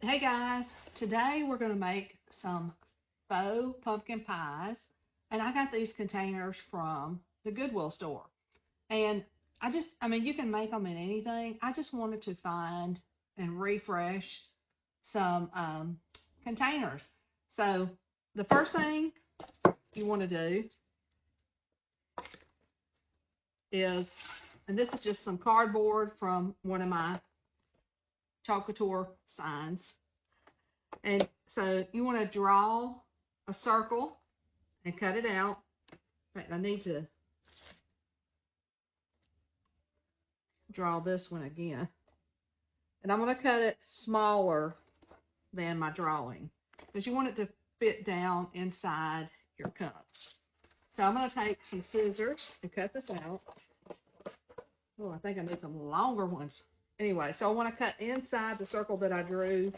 Hey guys, today we're going to make some faux pumpkin pies. And I got these containers from the Goodwill store. And I mean, you can make them in anything. I just wanted to find and refresh some containers. So the first thing you want to do is, and this is just some cardboard from one of my Chalk Couture signs. And so you want to draw a circle and cut it out. In fact, I need to draw this one again. And I'm going to cut it smaller than my drawing because you want it to fit down inside your cup. So I'm going to take some scissors and cut this out. Oh, I think I need some longer ones. Anyway, so I want to cut inside the circle that I drew.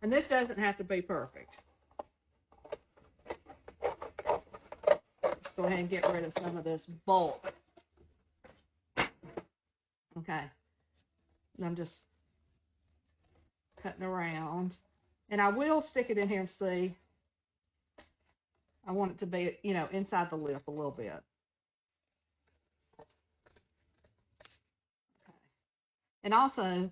And this doesn't have to be perfect. Let's go ahead and get rid of some of this bulk. Okay. And I'm just cutting around. And I will stick it in here and see. I want it to be, inside the lip a little bit. Okay. And also,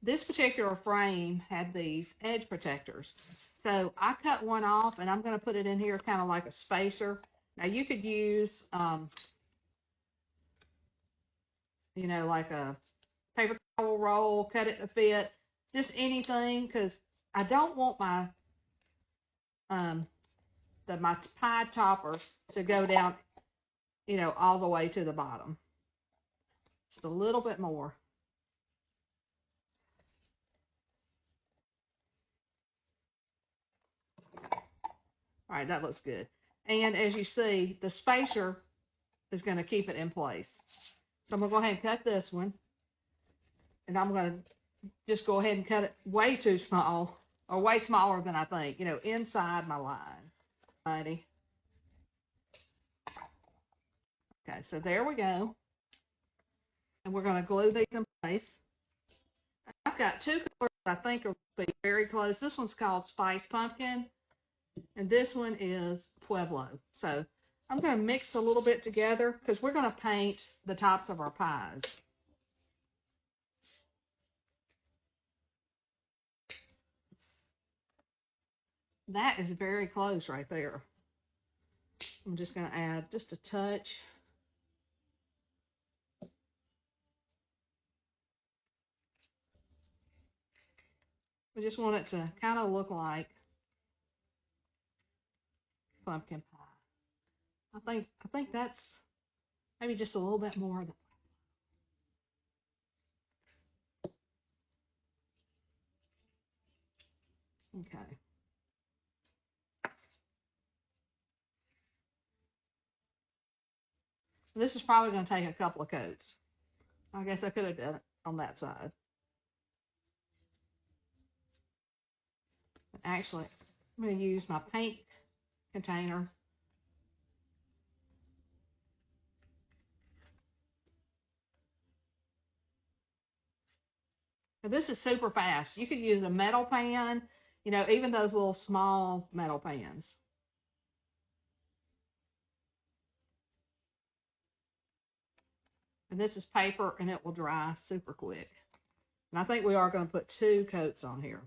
this particular frame had these edge protectors. So I cut one off and I'm going to put it in here kind of like a spacer. Now you could use, like a paper towel roll, cut it to fit, just anything, because I don't want my my pie topper to go down, all the way to the bottom. Just a little bit more. All right, that looks good. And as you see, the spacer is going to keep it in place. So I'm going to go ahead and cut this one. And I'm going to just go ahead and cut it way too small, or way smaller than I think, inside my line. Alrighty. Okay, so there we go. And we're going to glue these in place. I've got two colors I think will be very close. This one's called Spice Pumpkin, and this one is Pueblo. So I'm going to mix a little bit together because we're going to paint the tops of our pies. That is very close right there. I'm just going to add just a touch. We just want it to kind of look like pumpkin pie. I think that's maybe just a little bit more of the. Okay. This is probably going to take a couple of coats. I guess I could have done it on that side. But actually, I'm going to use my paint container. Now, this is super fast. You could use a metal pan, even those little small metal pans. And this is paper and it will dry super quick. And I think we are going to put 2 coats on here.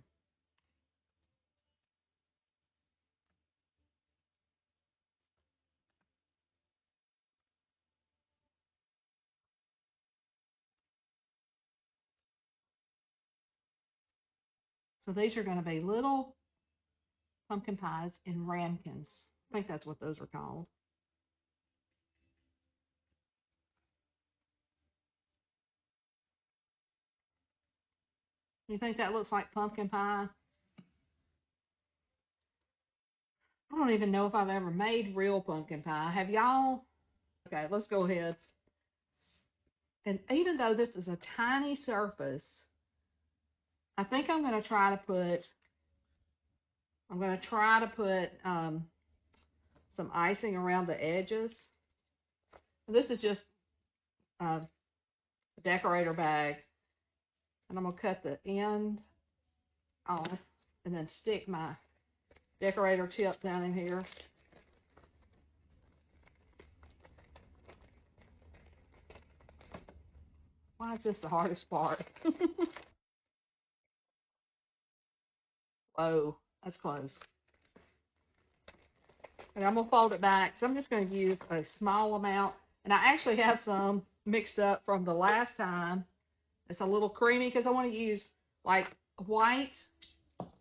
So these are going to be little pumpkin pies in ramekins. I think that's what those are called. You think that looks like pumpkin pie? I don't even know if I've ever made real pumpkin pie. Have y'all? Okay, let's go ahead. And even though this is a tiny surface, I think I'm going to try to put, some icing around the edges. This is just a decorator bag. And I'm going to cut the end off and then stick my decorator tip down in here. Why is this the hardest part? Whoa, that's close. And I'm going to fold it back. So I'm just going to use a small amount. And I actually have some mixed up from the last time. It's a little creamy because I want to use like white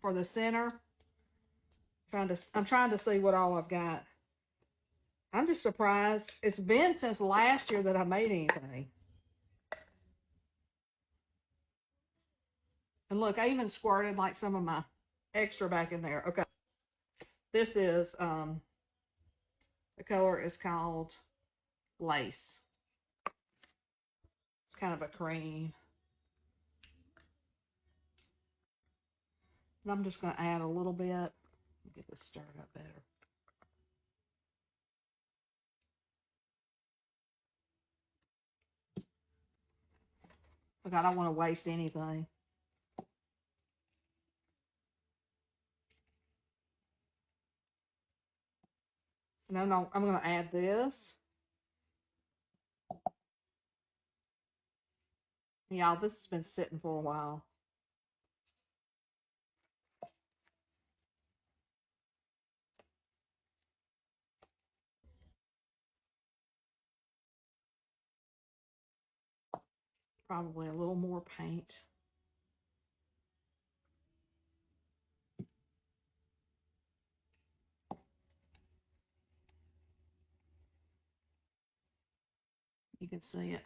for the center. I'm trying to see what all I've got. I'm just surprised. It's been since last year that I made anything. And look, I even squirted like some of my extra back in there. Okay. This is, the color is called Lace. It's kind of a cream. And I'm just going to add a little bit. Get this stirred up better. Look, I don't want to waste anything. No, I'm going to add this. Y'all, this has been sitting for a while. Probably a little more paint. You can see it.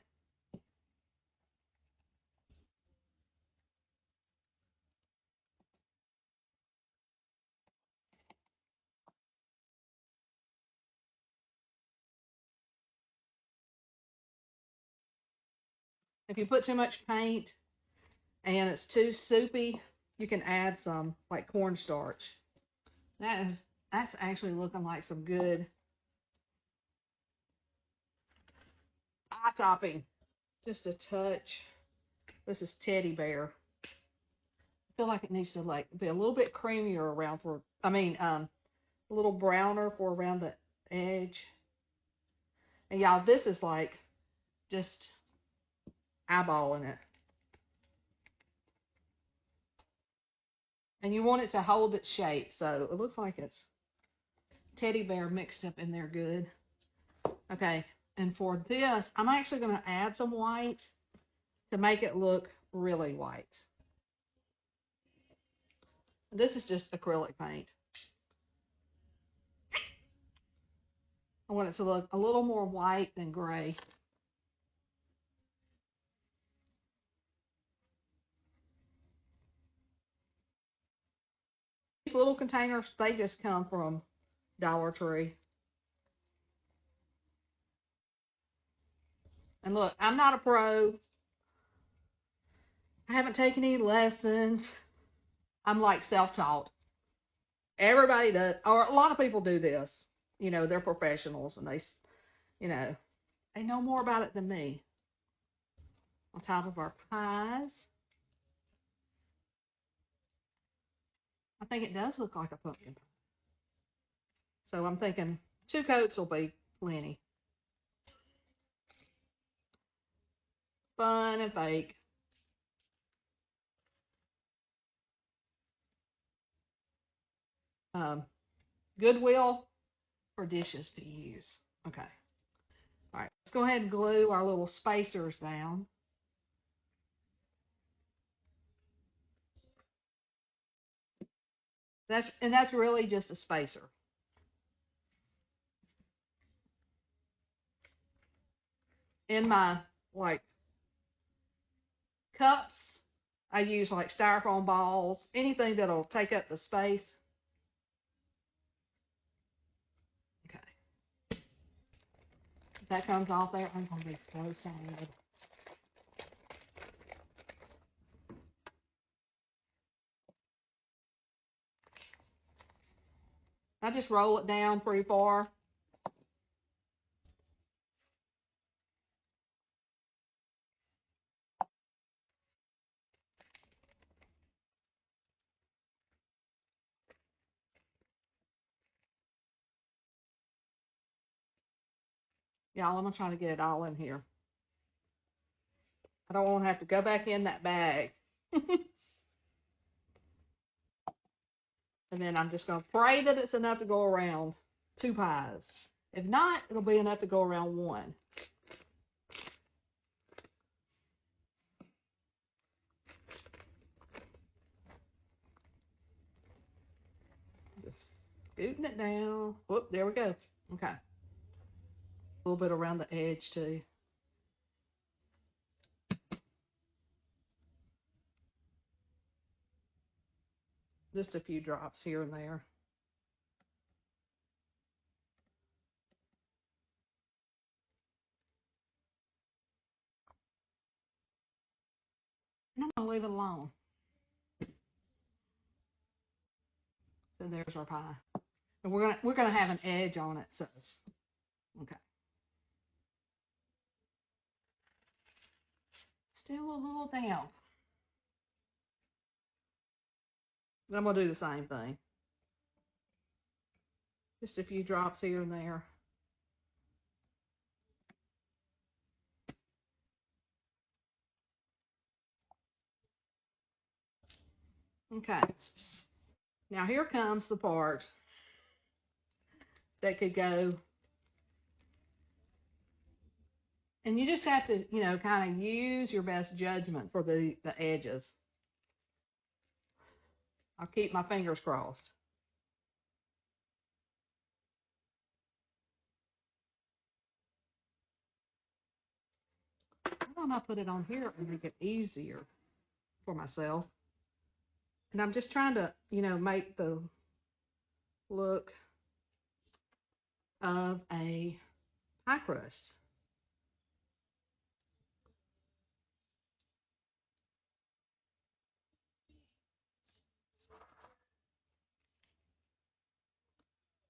If you put too much paint and it's too soupy, you can add some like cornstarch. That's actually looking like some good eye topping. Just a touch. This is teddy bear. I feel like it needs to like be a little bit creamier around for, a little browner for around the edge. And y'all, this is like just eyeballing it. And you want it to hold its shape. So it looks like it's teddy bear mixed up in there good. Okay. And for this, I'm actually going to add some white to make it look really white. This is just acrylic paint. I want it to look a little more white than gray. These little containers, they just come from Dollar Tree. And look, I'm not a pro. I haven't taken any lessons. I'm like self-taught. Everybody does, or a lot of people do this. You know, they're professionals and they know more about it than me. On top of our pies. I think it does look like a pumpkin pie. So I'm thinking 2 coats will be plenty. Fun and fake. Goodwill for dishes to use. Okay. All right. Let's go ahead and glue our little spacers down. That's really just a spacer. In my like cups, I use like styrofoam balls, anything that'll take up the space. Okay. If that comes off there, I'm gonna be so sad. I just roll it down pretty far. Y'all, I'm gonna try to get it all in here. I don't want to have to go back in that bag. And then I'm just gonna pray that it's enough to go around 2 pies. If not, it'll be enough to go around 1. Just scooting it down. Whoop, there we go. Okay. A little bit around the edge too. Just a few drops here and there. And I'm gonna leave it alone. So there's our pie. And we're gonna have an edge on it, so okay. Still a little damp. I'm gonna do the same thing. Just a few drops here and there. Okay. Now here comes the part that could go, and you just have to, you know, kind of use your best judgment for the edges. I'll keep my fingers crossed. Why don't I put it on here and make it easier for myself? And I'm just trying to, you know, make the look of a pie crust.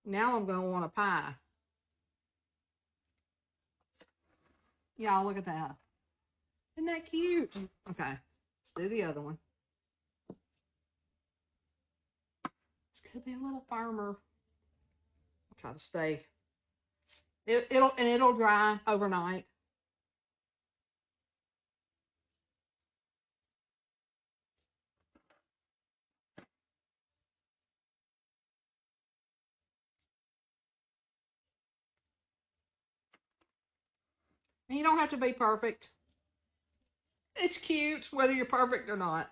Now I'm going to want a pie. Y'all, look at that. Isn't that cute? Okay, let's do the other one. This could be a little firmer. I'll try to stay. It'll dry overnight. And you don't have to be perfect. It's cute whether you're perfect or not.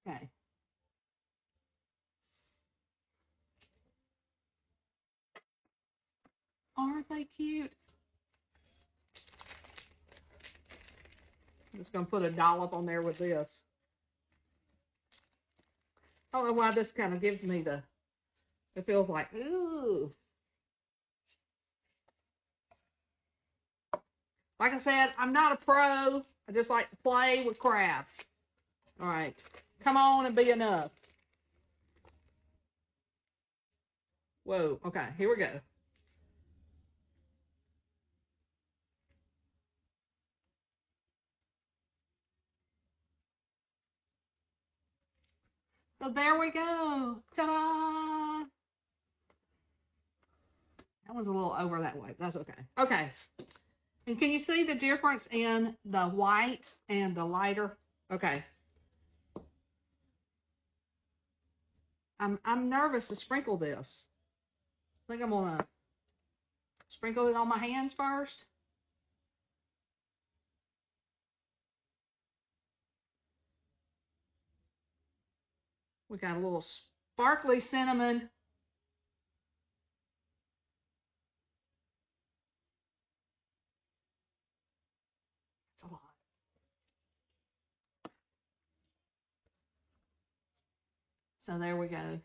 Okay. Aren't they cute? I'm just going to put a dollop on there with this. I don't know why this kind of gives me it feels like, ooh. Like I said, I'm not a pro. I just like to play with crafts. All right. Come on and be enough. Whoa. Okay. Here we go. So there we go. Ta-da! That was a little over that way. That's okay. Okay. And can you see the difference in the white and the lighter? Okay. I'm nervous to sprinkle this. I think I'm gonna sprinkle it on my hands first. We got a little sparkly cinnamon. It's a lot. So there we go.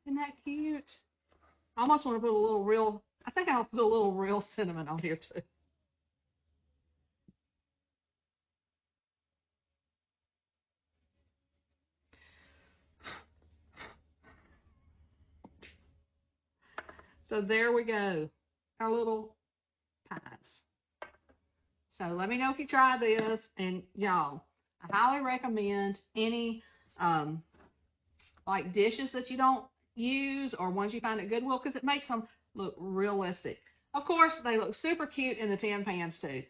Isn't that cute? I almost want to put a little real, I think I'll put a little real cinnamon on here too. So there we go. Our little pies. So let me know if you try this. And y'all, I highly recommend any like dishes that you don't use or ones you find at Goodwill because it makes them look realistic. Of course, they look super cute in the tin pans too.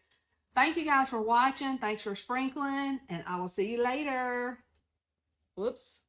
Thank you guys for watching. Thanks for sprinkling, and I will see you later. Whoops.